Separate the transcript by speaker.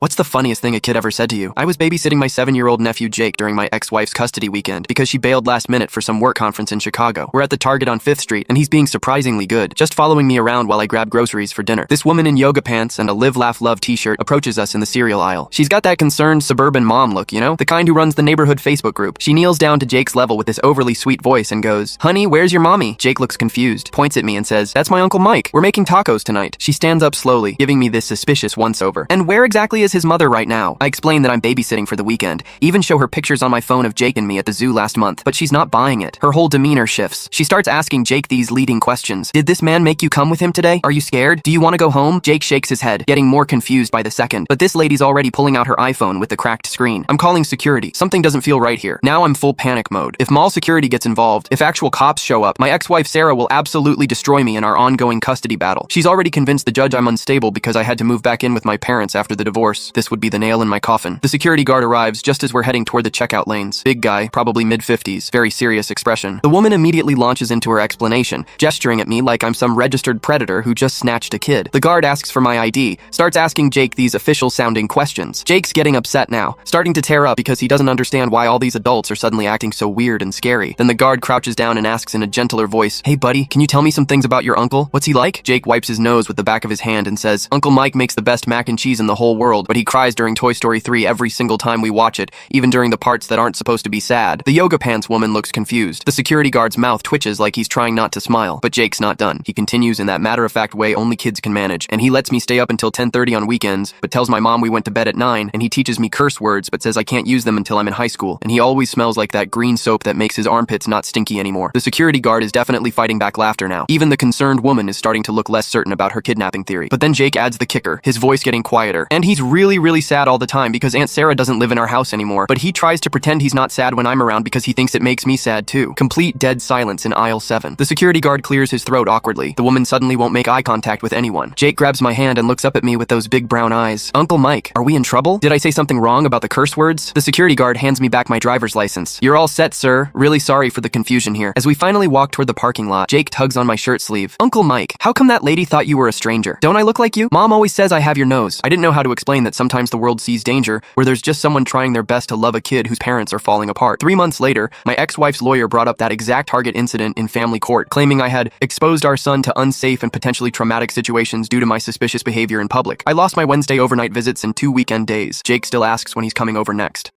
Speaker 1: What's the funniest thing a kid ever said to you? I was babysitting my 7-year-old nephew Jake during my ex-wife's custody weekend because she bailed last minute for some work conference in Chicago. We're at the Target on 5th Street, and he's being surprisingly good, just following me around while I grab groceries for dinner. This woman in yoga pants and a Live Laugh Love t-shirt approaches us in the cereal aisle. She's got that concerned suburban mom look, you know? The kind who runs the neighborhood Facebook group. She kneels down to Jake's level with this overly sweet voice and goes, "Honey, where's your mommy?" Jake looks confused, points at me and says, "That's my Uncle Mike. We're making tacos tonight." She stands up slowly, giving me this suspicious once-over. "And where exactly is his mother right now?" I explain that I'm babysitting for the weekend, even show her pictures on my phone of Jake and me at the zoo last month, but she's not buying it. Her whole demeanor shifts. She starts asking Jake these leading questions. "Did this man make you come with him today? Are you scared? Do you want to go home?" Jake shakes his head, getting more confused by the second, but this lady's already pulling out her iPhone with the cracked screen. I'm calling security. Something doesn't feel right here. Now I'm full panic mode. If mall security gets involved, if actual cops show up, my ex-wife Sarah will absolutely destroy me in our ongoing custody battle. She's already convinced the judge I'm unstable because I had to move back in with my parents after the divorce. This would be the nail in my coffin. The security guard arrives just as we're heading toward the checkout lanes. Big guy, probably mid-50s, very serious expression. The woman immediately launches into her explanation, gesturing at me like I'm some registered predator who just snatched a kid. The guard asks for my ID, starts asking Jake these official-sounding questions. Jake's getting upset now, starting to tear up because he doesn't understand why all these adults are suddenly acting so weird and scary. Then the guard crouches down and asks in a gentler voice, "Hey buddy, can you tell me some things about your uncle? What's he like?" Jake wipes his nose with the back of his hand and says, "Uncle Mike makes the best mac and cheese in the whole world, but he cries during Toy Story 3 every single time we watch it, even during the parts that aren't supposed to be sad." The yoga pants woman looks confused. The security guard's mouth twitches like he's trying not to smile, but Jake's not done. He continues in that matter-of-fact way only kids can manage, and he lets me stay up until 10:30 on weekends, but tells my mom we went to bed at 9, and he teaches me curse words but says I can't use them until I'm in high school, and he always smells like that green soap that makes his armpits not stinky anymore. The security guard is definitely fighting back laughter now. Even the concerned woman is starting to look less certain about her kidnapping theory. But then Jake adds the kicker, his voice getting quieter, and he's really sad all the time because Aunt Sarah doesn't live in our house anymore, but he tries to pretend he's not sad when I'm around because he thinks it makes me sad too. Complete dead silence in aisle 7. The security guard clears his throat awkwardly. The woman suddenly won't make eye contact with anyone. Jake grabs my hand and looks up at me with those big brown eyes. "Uncle Mike, are we in trouble? Did I say something wrong about the curse words?" The security guard hands me back my driver's license. "You're all set, sir. Really sorry for the confusion here." As we finally walk toward the parking lot, Jake tugs on my shirt sleeve. "Uncle Mike, how come that lady thought you were a stranger? Don't I look like you? Mom always says I have your nose." I didn't know how to explain that sometimes the world sees danger where there's just someone trying their best to love a kid whose parents are falling apart. 3 months later, my ex-wife's lawyer brought up that exact Target incident in family court, claiming I had exposed our son to unsafe and potentially traumatic situations due to my suspicious behavior in public. I lost my Wednesday overnight visits and 2 weekend days. Jake still asks when he's coming over next.